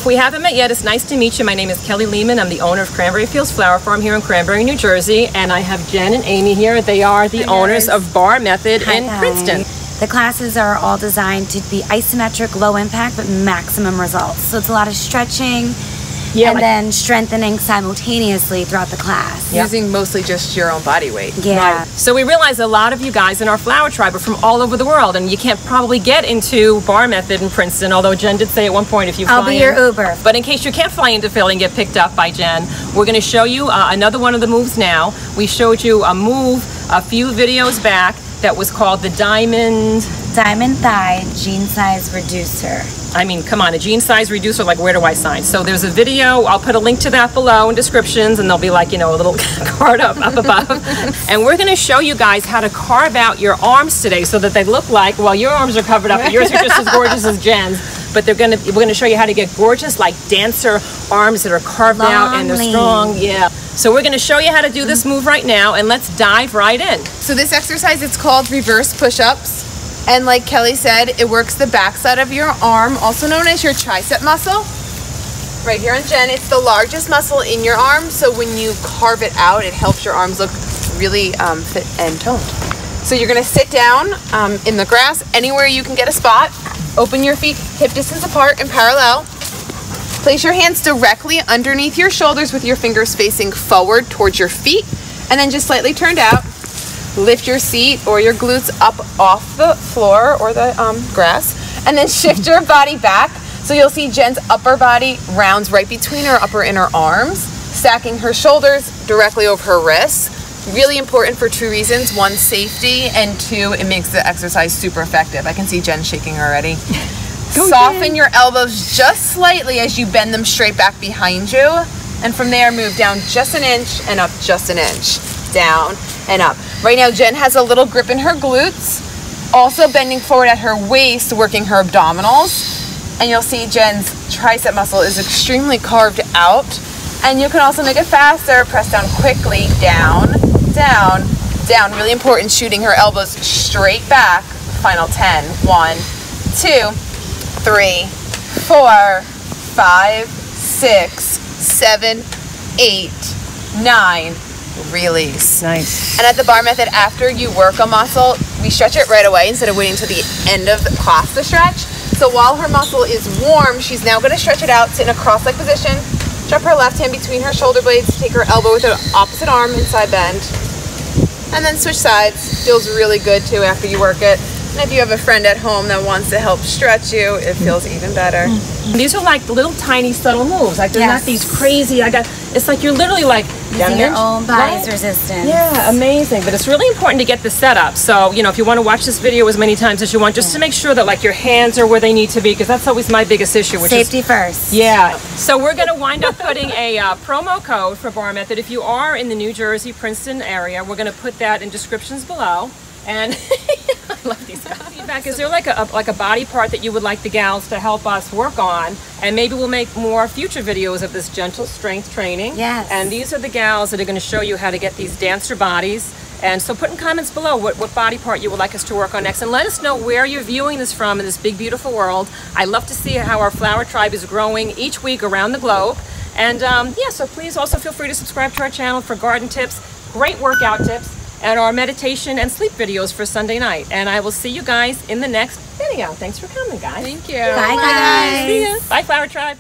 If we haven't met yet, it's nice to meet you. My name is Kelly Lehman. I'm the owner of Cranberry Fields Flower Farm here in Cranberry, New Jersey. And I have Jen and Amy here. They are the owners of Bar Method in Princeton. The classes are all designed to be isometric, low impact, but maximum results. So it's a lot of stretching and then strengthening simultaneously throughout the class. Using mostly just your own body weight. Yeah. Right. So we realize a lot of you guys in our flower tribe are from all over the world, and you can't probably get into Bar Method in Princeton, although Jen did say at one point if you fly I'll be your Uber. But in case you can't fly into Philly and get picked up by Jen, we're going to show you another one of the moves now. We showed you a move a few videos back that was called the Diamond Thigh Jean Size Reducer. I mean, come on, a jean size reducer, like where do I sign? So there's a video, I'll put a link to that below in descriptions, and there'll be like, you know, a little card up above. And we're gonna show you guys how to carve out your arms today so that they look like, well, your arms are covered up, but yours are just as gorgeous as Jen's. But we're gonna show you how to get gorgeous, like dancer arms that are carved out and they're strong. Yeah. So we're gonna show you how to do this move right now, and let's dive right in. So this exercise, it's called reverse push-ups. And like Kelly said, it works the backside of your arm, also known as your tricep muscle. Right here on Jen, it's the largest muscle in your arm, so when you carve it out, it helps your arms look really fit and toned. So you're gonna sit down in the grass, anywhere you can get a spot. Open your feet hip distance apart and parallel. Place your hands directly underneath your shoulders with your fingers facing forward towards your feet, and then just slightly turned out. Lift your seat or your glutes up off the floor or the grass, and then shift your body back. So you'll see Jen's upper body rounds right between her upper inner arms, stacking her shoulders directly over her wrists. Really important for two reasons. One, safety, and two, it makes the exercise super effective. I can see Jen shaking already. Soften your elbows just slightly as you bend them straight back behind you. And from there, move down just an inch and up just an inch. Down and up. Right now, Jen has a little grip in her glutes, also bending forward at her waist, working her abdominals. And you'll see Jen's tricep muscle is extremely carved out. And you can also make it faster. Press down quickly, down, down, down. Really important, shooting her elbows straight back. Final 10. 1, 2, 3, 4, 5, 6, 7, 8, 9. Release. Nice. And at the Bar Method, after you work a muscle, we stretch it right away instead of waiting to the end of the class to stretch. So while her muscle is warm, she's now going to stretch it out, sit in a cross-leg position, drop her left hand between her shoulder blades, take her elbow with her opposite arm, inside bend, and then switch sides. Feels really good too after you work it. And if you have a friend at home that wants to help stretch you, it feels even better. These are like little tiny subtle moves. Like they're not these crazy. It's like you're literally like using your own body's resistance. Yeah, amazing. But it's really important to get the setup. So, you know, if you want to watch this video as many times as you want, just to make sure that like your hands are where they need to be, because that's always my biggest issue. Which Safety first. Yeah. So we're going to wind up putting a promo code for Bar Method. If you are in the New Jersey, Princeton area, we're going to put that in descriptions below. And I love these guys. Feedback, is there like a body part that you would like the gals to help us work on? And maybe we'll make more future videos of this gentle strength training. Yes. And these are the gals that are going to show you how to get these dancer bodies. And so put in comments below what body part you would like us to work on next. And let us know where you're viewing this from in this big, beautiful world. I love to see how our flower tribe is growing each week around the globe. And yeah, so please also feel free to subscribe to our channel for garden tips, great workout tips, and our meditation and sleep videos for Sunday night. And I will see you guys in the next video. Thanks for coming, guys. Thank you. Bye, guys. See ya. Bye, Flower Tribe.